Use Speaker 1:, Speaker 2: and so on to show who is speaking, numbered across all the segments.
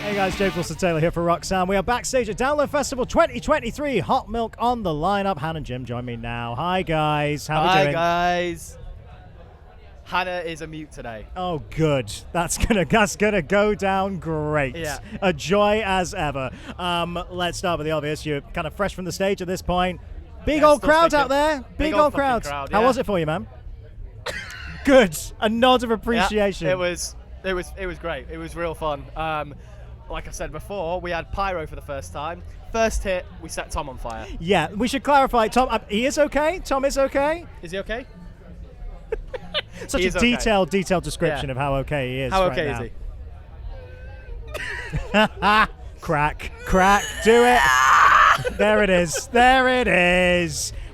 Speaker 1: Hey guys, James Wilson Taylor here for Roxanne. We are backstage at Download Festival 2023. Hot Milk on the lineup. Hannah and Jim join me now. Hi guys, how are we doing?
Speaker 2: Hi guys. Hannah is a mute today.
Speaker 1: Oh, good. That's gonna go down great.
Speaker 2: Yeah.
Speaker 1: A joy as ever. Let's start with the obvious. You're kind of fresh from the stage at this point. Big old crowd out there. Big old crowd. How was it for you, man? Good. A nod of appreciation.
Speaker 2: Yeah, it was great. It was real fun. Like I said before, we had pyro for the first time. First hit, we set Tom on fire.
Speaker 1: Yeah, we should clarify. Tom, he is okay. Tom is okay.
Speaker 2: Is he okay?
Speaker 1: Such a detailed description of how okay he is.
Speaker 2: How
Speaker 1: right
Speaker 2: okay
Speaker 1: now.
Speaker 2: is he?
Speaker 1: Crack, do it. There it is.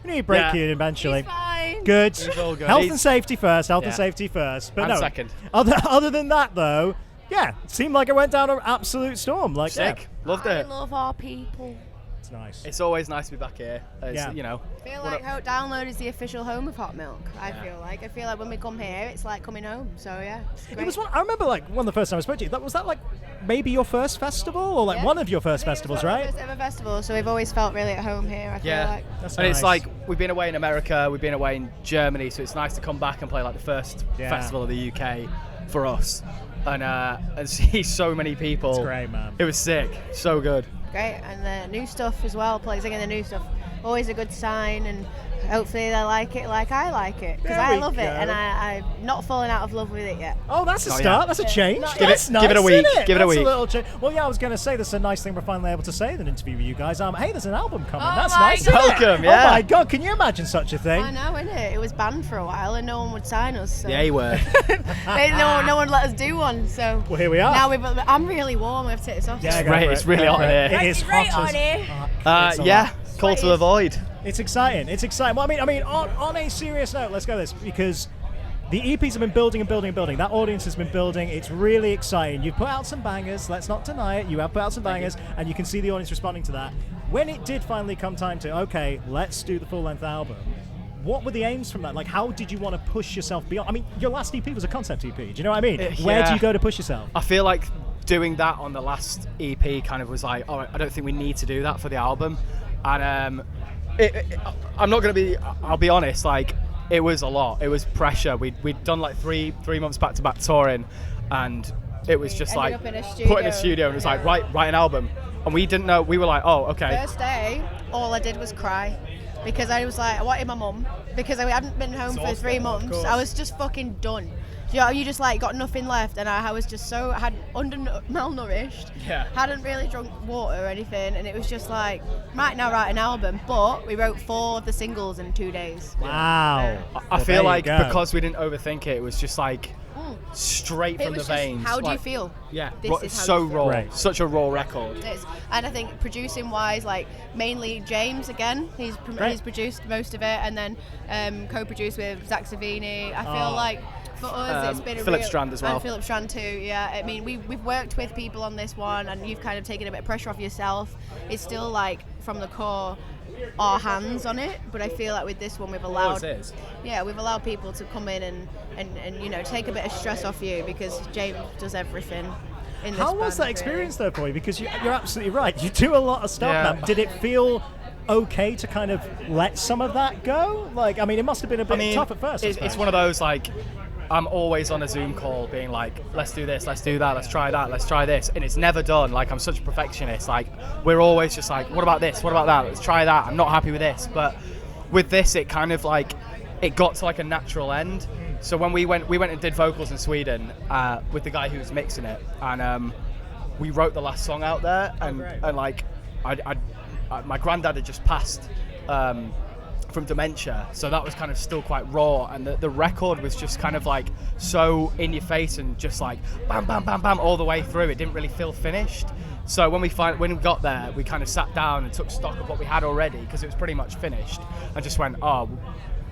Speaker 1: We need to break you eventually.
Speaker 3: He's fine.
Speaker 1: Good.
Speaker 2: He's all good.
Speaker 1: Health and safety first. But
Speaker 2: I'm
Speaker 1: no.
Speaker 2: second.
Speaker 1: Other than that, though, yeah, it seemed like it went down an absolute storm. Like,
Speaker 2: Sick.
Speaker 1: yeah.
Speaker 2: Loved
Speaker 3: I
Speaker 2: it.
Speaker 3: love our people.
Speaker 1: It's nice.
Speaker 2: It's always nice to be back here.
Speaker 1: Yeah.
Speaker 2: You know.
Speaker 3: I feel like Download is the official home of Hot Milk. I feel like when we come here, it's like coming home. So yeah, it's great.
Speaker 1: It was I remember like one of the first time I spoke to you. Was that like maybe your first festival or like one of your first festivals, right?
Speaker 3: First ever festival, so we've always felt really at home here. I feel like.
Speaker 1: That's
Speaker 2: And
Speaker 1: nice.
Speaker 2: it's like we've been away in America, we've been away in Germany, so it's nice to come back and play like the first festival of the UK for us, and see so many people.
Speaker 1: It's great, man.
Speaker 2: It was sick, so good.
Speaker 3: Great, and the new stuff as well. Singing the new stuff, always a good sign, and hopefully they like it like I like it, because I love it, and I'm not falling out of love with it yet.
Speaker 1: Oh, that's a start. That's a change.
Speaker 2: Give
Speaker 1: That's
Speaker 2: it
Speaker 1: nice,
Speaker 2: a week.
Speaker 1: isn't it?
Speaker 2: Give it a
Speaker 1: That's
Speaker 2: week.
Speaker 1: A little change. Well, yeah, I was going to say this is a nice thing we're finally able to say in an interview with you guys. Hey, there's an album coming.
Speaker 3: Oh
Speaker 1: That's
Speaker 3: my
Speaker 1: nice.
Speaker 3: God.
Speaker 1: Isn't it?
Speaker 2: Welcome, yeah.
Speaker 1: Oh my God, can you imagine such a thing?
Speaker 3: I know, innit? It was banned for a while, and no one would sign us. So.
Speaker 2: The A word.
Speaker 3: no one let us do one. So
Speaker 1: Well, here we are.
Speaker 3: now I'm really warm. We have to take this off.
Speaker 1: Yeah,
Speaker 2: It's
Speaker 1: go
Speaker 2: right,
Speaker 1: for
Speaker 2: it's
Speaker 1: it.
Speaker 2: really
Speaker 1: Go
Speaker 2: hot
Speaker 1: for
Speaker 2: in
Speaker 1: it.
Speaker 2: here.
Speaker 1: It is
Speaker 3: It's right
Speaker 1: hot as
Speaker 3: on here.
Speaker 1: fuck. It's a
Speaker 2: Yeah,
Speaker 1: lot.
Speaker 2: call to avoid.
Speaker 1: It's exciting. Well, I mean, on a serious note, let's go this, because the EPs have been building and building and building. That audience has been building. It's really exciting. You've put out some bangers. Let's not deny it. You have put out some bangers, and you can see the audience responding to that. When it did finally come time to, okay, let's do the full-length album, what were the aims from that? Like, how did you want to push yourself beyond? I mean, your last EP was a concept EP. Do you know what I mean? Where do you go to push yourself?
Speaker 2: I feel like doing that on the last EP kind of was like, all right, I don't think we need to do that for the album. And I'm not going to be, I'll be honest, like, it was a lot. It was pressure. We'd done like three months back-to-back touring, and it was just
Speaker 3: ended
Speaker 2: like,
Speaker 3: up in a
Speaker 2: put in a
Speaker 3: studio.
Speaker 2: studio, and it was like, write an album. And we didn't know, we were like, oh, okay.
Speaker 3: First day, all I did was cry, because I was like, I wanted my mum, because I hadn't been home for 3 months. I was just fucking done. You just like got nothing left, and I was just malnourished.
Speaker 2: Yeah.
Speaker 3: Hadn't really drunk water or anything, and it was just like, might now write an album, but we wrote 4 of the singles in 2 days.
Speaker 1: Wow.
Speaker 2: I
Speaker 1: Well,
Speaker 2: feel
Speaker 1: there
Speaker 2: like
Speaker 1: you go.
Speaker 2: because we didn't overthink it, it was just like straight
Speaker 3: It
Speaker 2: from the
Speaker 3: was just,
Speaker 2: veins.
Speaker 3: how do you
Speaker 2: Like,
Speaker 3: feel?
Speaker 2: Yeah,
Speaker 3: This is how
Speaker 2: so
Speaker 3: you feel.
Speaker 2: raw,
Speaker 1: Right.
Speaker 2: such a raw record.
Speaker 3: And I think producing wise, like mainly James again, he's produced most of it, and then co-produced with Zach Savini. I feel like for us it's been a
Speaker 2: Philip
Speaker 3: real,
Speaker 2: Strand as well.
Speaker 3: And Philip Strand too, yeah. I mean, we've worked with people on this one, and you've kind of taken a bit of pressure off yourself. It's still like from the core our hands on it, but I feel like with this one we've allowed we've allowed people to come in and you know, take a bit of stress off you, because James does everything in this
Speaker 1: How was
Speaker 3: band,
Speaker 1: that experience
Speaker 3: really.
Speaker 1: though for you? Because you're absolutely right. You do a lot of stuff,
Speaker 2: Yeah.
Speaker 1: man. Did it feel okay to kind of let some of that go? Like, I mean, it must have been a bit tough at first. I
Speaker 2: It's
Speaker 1: suppose.
Speaker 2: one of those, like, I'm always on a Zoom call being like, let's do this, let's do that, let's try that, let's try this. And it's never done. Like, I'm such a perfectionist. Like, we're always just like, what about this? What about that? Let's try that. I'm not happy with this. But with this, it kind of like, it got to like a natural end. So when we went and did vocals in Sweden with the guy who was mixing it, and we wrote the last song out there, and like, my granddad had just passed from dementia, so that was kind of still quite raw, and the record was just kind of like so in your face and just like bam bam bam bam all the way through. It didn't really feel finished. So when we got there, we kind of sat down and took stock of what we had already, because it was pretty much finished, and just went, oh,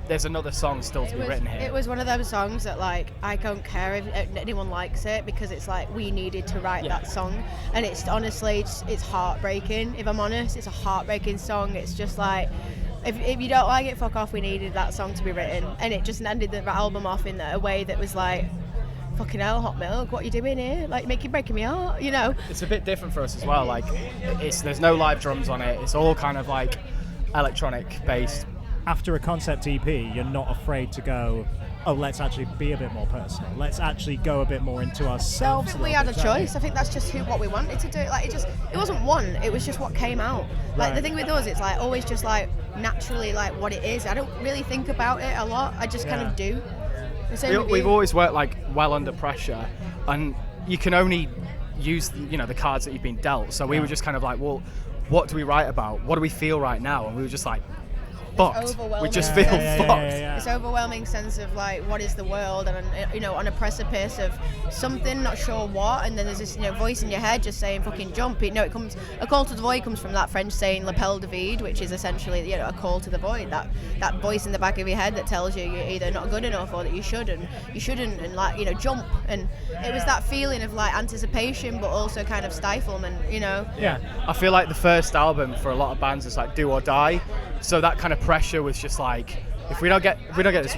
Speaker 2: there's another song still to be written here.
Speaker 3: It was one of those songs that, like, I don't care if anyone likes it, because it's like we needed to write that song, and it's honestly it's heartbreaking. If I'm honest, it's a heartbreaking song. It's just like, if you don't like it, fuck off. We needed that song to be written, and it just ended the album off in a way that was like, fucking hell, Hot Milk, what are you doing here? Like, you're breaking me heart, you know?
Speaker 2: It's a bit different for us as well. Like, there's no live drums on it. It's all kind of like electronic based.
Speaker 1: After a concept EP, you're not afraid to go, oh, let's actually be a bit more personal. Let's actually go a bit more into ourselves.
Speaker 3: I think we had a choice. I think that's just what we wanted to do. Like, it wasn't one. It was just what came out. Like,
Speaker 1: Right.
Speaker 3: the thing with us, it's like always just like naturally like what it is. I don't really think about it a lot. I just kind of do. The same with
Speaker 2: We've
Speaker 3: you.
Speaker 2: always worked like well under pressure, and you can only use the cards that you've been dealt. So we were just kind of like, well, what do we write about? What do we feel right now? And we were just like, fucked. We
Speaker 3: overwhelming.
Speaker 2: just feel fucked.
Speaker 3: This overwhelming sense of like what is the world, and on a precipice of something, not sure what, and then there's this voice in your head just saying fucking jump. It comes, a call to the void comes from that French saying l'appel de vide, which is essentially a call to the void, that voice in the back of your head that tells you you're either not good enough or that you shouldn't and like jump. And it was that feeling of like anticipation but also kind of stiflement.
Speaker 2: Yeah, I feel like the first album for a lot of bands is like do or die. So that kind of pressure was just like, if we don't get this.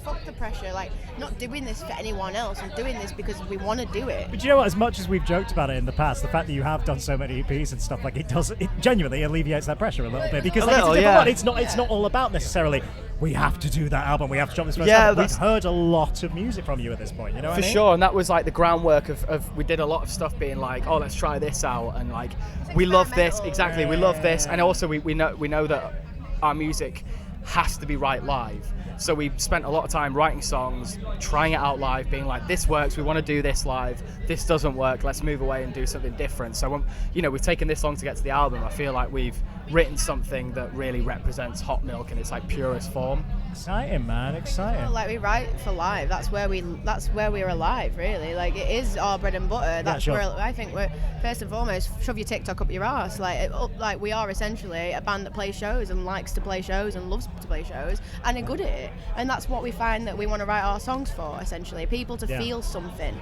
Speaker 3: Fuck the pressure. Like, not doing this for anyone else. I'm doing this because we want to do it.
Speaker 1: But you know what? As much as we've joked about it in the past, the fact that you have done so many EPs and stuff, like it genuinely alleviates that pressure a little bit, because like, it's a different one. It's not all about necessarily we have to do that album, we have to drop this first album. We've heard a lot of music from you at this point. You know what I mean?
Speaker 2: For sure, and that was like the groundwork of we did a lot of stuff being like, oh, let's try this out, and like we love this exactly, we love this, and also we know that our music has to be right live. So we spent a lot of time writing songs, trying it out live, being like, this works, we want to do this live, this doesn't work, let's move away and do something different. So when, we've taken this long to get to the album, I feel like we've written something that really represents Hot Milk in its like purest form.
Speaker 1: Exciting, man, exciting.
Speaker 3: Like, we write for live. That's where we're alive, really. Like, it is our bread and butter. That's where I think we're, first and foremost, shove your TikTok up your ass. Like we are essentially a band that plays shows and likes to play shows and loves to play shows and are good at it. And that's what we find that we want to write our songs for, essentially. People to feel something,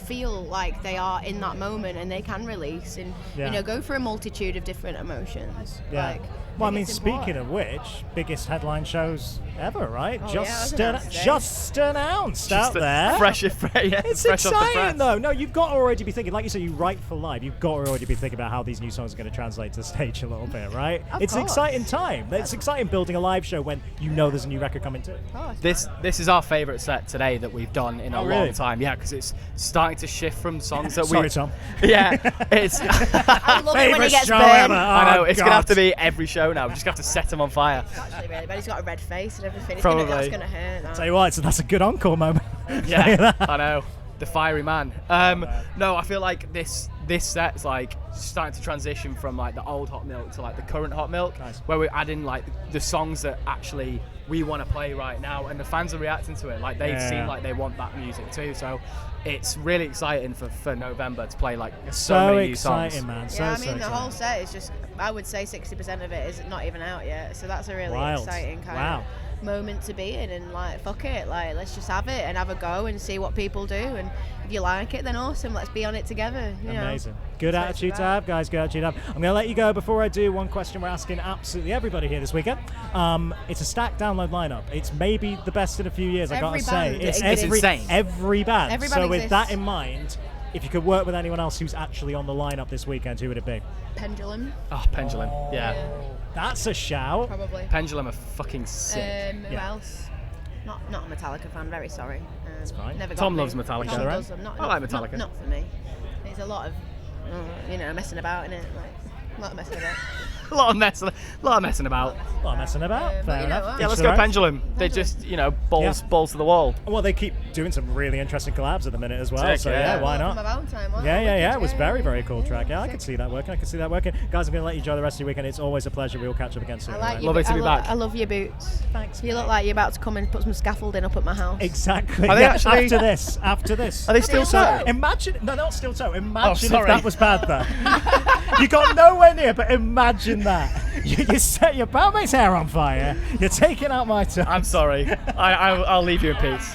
Speaker 3: feel like they are in that moment and they can release and, go for a multitude of different emotions.
Speaker 1: Yeah.
Speaker 3: Like,
Speaker 1: well, I mean,
Speaker 3: it's
Speaker 1: speaking
Speaker 3: important.
Speaker 1: of which, biggest headline shows ever, right?
Speaker 3: Oh,
Speaker 1: just
Speaker 3: announced
Speaker 1: announced out there.
Speaker 2: Fresh
Speaker 1: It's
Speaker 2: fresh off the
Speaker 1: exciting,
Speaker 2: press.
Speaker 1: though. No, you've got to already be thinking, like you said, you write for live. You've got to already be thinking about how these new songs are going to translate to the stage a little bit, right? It's an
Speaker 3: course.
Speaker 1: exciting time. It's exciting building a live show when there's a new record coming too.
Speaker 2: This is our favourite set today that we've done in a long time. Yeah, because it's starting to shift from songs that
Speaker 1: Sorry, Tom.
Speaker 2: Yeah, it's.
Speaker 3: I love it when he gets
Speaker 1: show
Speaker 3: burned.
Speaker 1: ever.
Speaker 2: I know,
Speaker 1: Oh,
Speaker 2: it's going to have
Speaker 1: God.
Speaker 2: to be every show now. We just have to set them on fire.
Speaker 3: It's actually really bad. He's got a red face and everything.
Speaker 2: Probably.
Speaker 3: That's going to hurt. That.
Speaker 1: Tell you what, so that's a good encore moment.
Speaker 2: Yeah, I know. The fiery man. No, I feel like this set's like starting to transition from like the old Hot Milk to like the current Hot Milk,
Speaker 1: Nice.
Speaker 2: where we're adding like the songs that actually we want to play right now, and the fans are reacting to it. Like they seem like they want that music too. So it's really exciting for November to play like so many new songs.
Speaker 1: exciting, man.
Speaker 3: Yeah,
Speaker 1: So
Speaker 3: the
Speaker 1: exciting.
Speaker 3: whole set is just, I would say 60% of it is not even out yet. So that's a really
Speaker 1: Wild.
Speaker 3: exciting kind
Speaker 1: Wow.
Speaker 3: of moment to be in, and like, fuck it, like, let's just have it and have a go and see what people do, and if you like it, then awesome, let's be on it together.
Speaker 1: Amazing. Good
Speaker 3: That's what
Speaker 1: attitude
Speaker 3: it's
Speaker 1: to
Speaker 3: about.
Speaker 1: have, guys. Good attitude to have. I'm going to let you go. Before I do, one question we're asking absolutely everybody here this weekend. It's a stacked download lineup. It's maybe the best in a few years, I
Speaker 3: Every
Speaker 1: gotta say.
Speaker 3: band
Speaker 1: It's
Speaker 2: exists. Insane.
Speaker 1: Every band.
Speaker 3: Every
Speaker 1: So
Speaker 3: band
Speaker 1: with that
Speaker 3: exists.
Speaker 1: in mind, if you could work with anyone else who's actually on the lineup this weekend, who would it be?
Speaker 3: Pendulum,
Speaker 2: Oh, Pendulum. Yeah.
Speaker 1: That's a shout.
Speaker 3: probably.
Speaker 2: Pendulum are fucking sick.
Speaker 3: Who
Speaker 1: Yeah.
Speaker 3: else? Not a Metallica fan, very sorry.
Speaker 1: That's fine.
Speaker 3: Never got
Speaker 2: Tom
Speaker 3: me.
Speaker 2: loves Metallica.
Speaker 3: Tom
Speaker 1: Sure.
Speaker 3: does,
Speaker 2: I like Metallica.
Speaker 3: Not for me. There's a lot of, messing about in it. Like, a lot of messing about.
Speaker 2: A lot of messing about.
Speaker 1: Not messing about.
Speaker 3: but
Speaker 1: Fair
Speaker 3: you know
Speaker 1: enough.
Speaker 3: what?
Speaker 2: Yeah,
Speaker 1: Each
Speaker 2: let's
Speaker 1: their
Speaker 2: go
Speaker 1: own.
Speaker 2: Pendulum. They're just, balls to the wall.
Speaker 1: Well, they keep doing some really interesting collabs at the minute as well.
Speaker 2: Sick,
Speaker 1: So
Speaker 2: yeah.
Speaker 1: yeah, why
Speaker 3: From
Speaker 1: not?
Speaker 3: a Valentine one.
Speaker 1: Yeah. It was very, very cool track. Yeah, I
Speaker 3: sick.
Speaker 1: could see that working. Guys, I'm going to let you enjoy the rest of your weekend. It's always a pleasure. We'll catch up again soon.
Speaker 3: I like
Speaker 1: alright?
Speaker 3: your
Speaker 2: Lovely to be back.
Speaker 3: I love your boots.
Speaker 1: Thanks.
Speaker 3: You look like you're about to come and put some scaffolding up at my house.
Speaker 1: Exactly.
Speaker 2: Are they
Speaker 1: Yeah,
Speaker 2: actually-
Speaker 1: After this.
Speaker 2: Are they still
Speaker 3: so?
Speaker 2: so?
Speaker 1: Imagine, no, not still toe. Imagine if
Speaker 2: sorry.
Speaker 1: that was bad though. You got nowhere near, but imagine that. You set your bandmate's hair on fire. You're taking out my toe.
Speaker 2: I'm sorry. I'll leave you in peace.